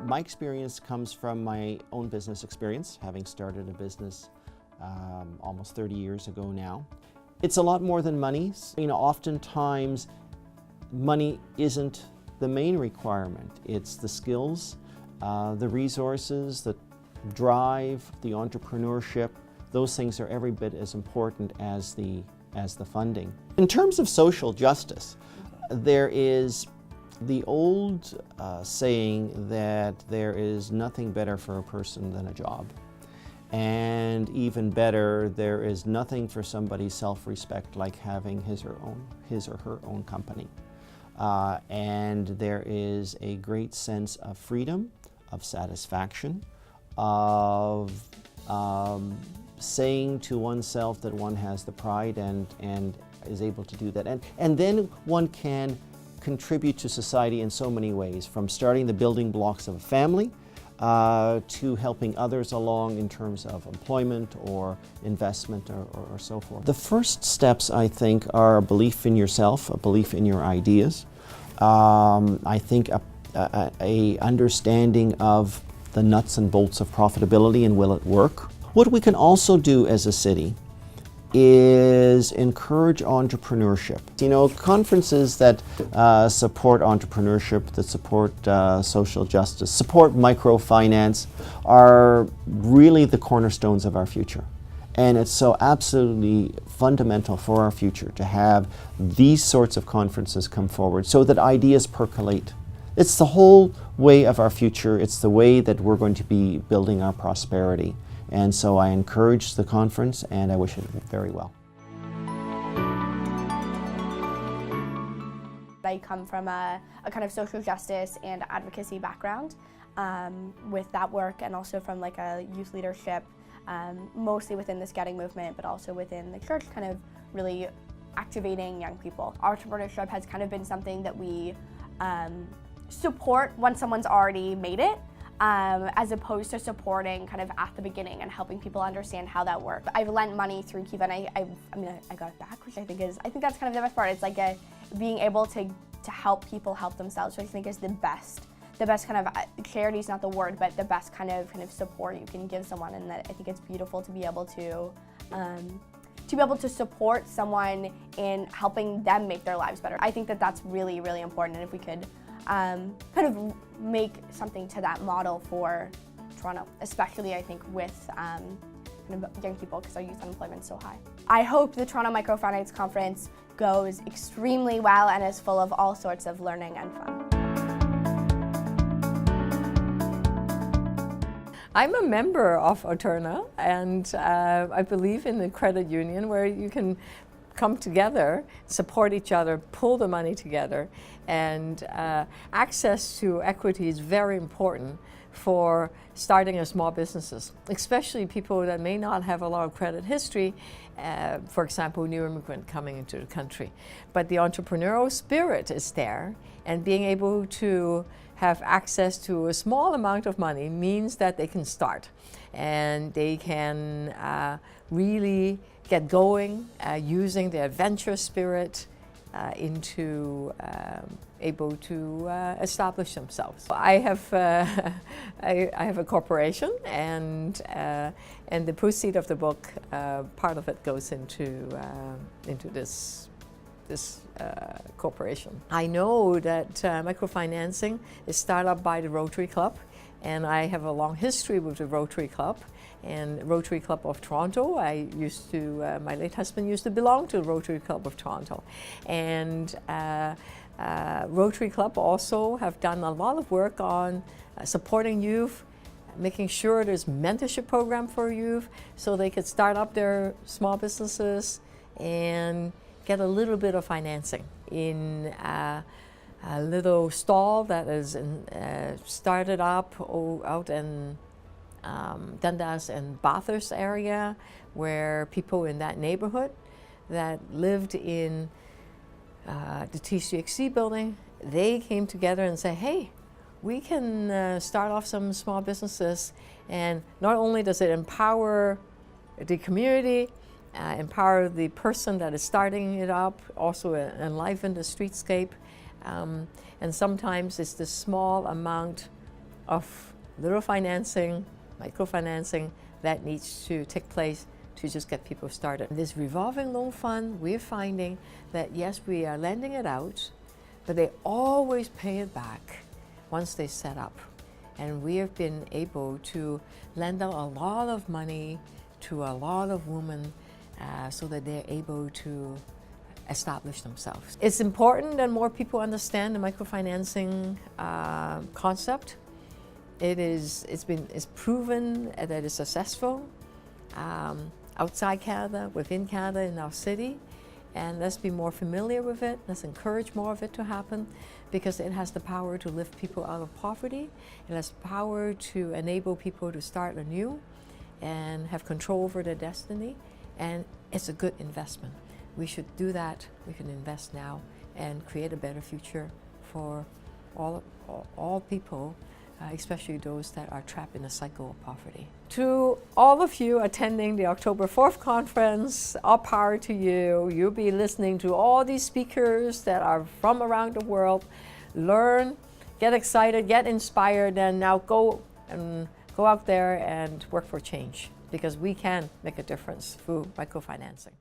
My experience comes from my own business experience, having started a business almost 30 years ago now. It's a lot more than money. Oftentimes money isn't the main requirement. It's the skills, the resources, the drive, the entrepreneurship. Those things are every bit as important as the funding. In terms of social justice, there is the old saying that there is nothing better for a person than a job. And even better, there is nothing for somebody's self-respect like having his or her own company. And there is a great sense of freedom, of satisfaction, of saying to oneself that one has the pride and is able to do that. And then one can contribute to society in so many ways, from starting the building blocks of a family to helping others along in terms of employment or investment or so forth. The first steps, I think, are a belief in yourself, a belief in your ideas. I think a understanding of the nuts and bolts of profitability and will it work. What we can also do as a city is encourage entrepreneurship. Conferences that support entrepreneurship, that support social justice, support microfinance are really the cornerstones of our future. And it's so absolutely fundamental for our future to have these sorts of conferences come forward so that ideas percolate. It's the whole way of our future. It's the way that we're going to be building our prosperity. And so I encourage the conference and I wish it very well. I come from a kind of social justice and advocacy background with that work, and also from like a youth leadership, mostly within the Scouting movement, but also within the church, kind of really activating young people. Entrepreneurship has kind of been something that we support once someone's already made it, as opposed to supporting kind of at the beginning and helping people understand how that works. I've lent money through Kiva, and I got it back, which I think that's kind of the best part. It's like being able to help people help themselves, which I think is the best kind of, charity is not the word, but the best kind of support you can give someone. And that I think it's beautiful to be able to support someone in helping them make their lives better. I think that that's really, really important, and if we could kind of make something to that model for Toronto, especially I think with kind of young people, because our youth unemployment is so high. I hope the Toronto Microfinance Conference goes extremely well and is full of all sorts of learning and fun. I'm a member of Oturna, and I believe in the credit union where you can come together, support each other, pull the money together, and access to equity is very important for starting a small businesses, especially people that may not have a lot of credit history, for example, new immigrant coming into the country. But the entrepreneurial spirit is there, and being able to have access to a small amount of money means that they can start and they can really get going using the adventure spirit into able to establish themselves. I have a corporation, and the proceeds of the book, part of it goes into this corporation. I know that microfinancing is started up by the Rotary Club, and I have a long history with the Rotary Club. And Rotary Club of Toronto, my late husband used to belong to the Rotary Club of Toronto. And Rotary Club also have done a lot of work on supporting youth, making sure there's mentorship program for youth so they could start up their small businesses and get a little bit of financing in a little stall that is started up out in Dundas and Bathurst area, where people in that neighborhood that lived in the TCXC building, they came together and said, hey, we can start off some small businesses, and not only does it empower the community, empower the person that is starting it up, also enliven the streetscape, and sometimes it's the small amount of little financing, microfinancing that needs to take place to just get people started. This revolving loan fund, we're finding that yes, we are lending it out, but they always pay it back once they set up. And we have been able to lend out a lot of money to a lot of women so that they're able to establish themselves. It's important that more people understand the microfinancing concept. It's proven that it's successful outside Canada, within Canada, in our city. And let's be more familiar with it. Let's encourage more of it to happen because it has the power to lift people out of poverty. It has power to enable people to start anew and have control over their destiny. And it's a good investment. We should do that. We can invest now and create a better future for all people, especially those that are trapped in a cycle of poverty. To all of you attending the October 4th conference, all power to you. You'll be listening to all these speakers that are from around the world. Learn, get excited, get inspired, and now go out there and work for change because we can make a difference through microfinancing.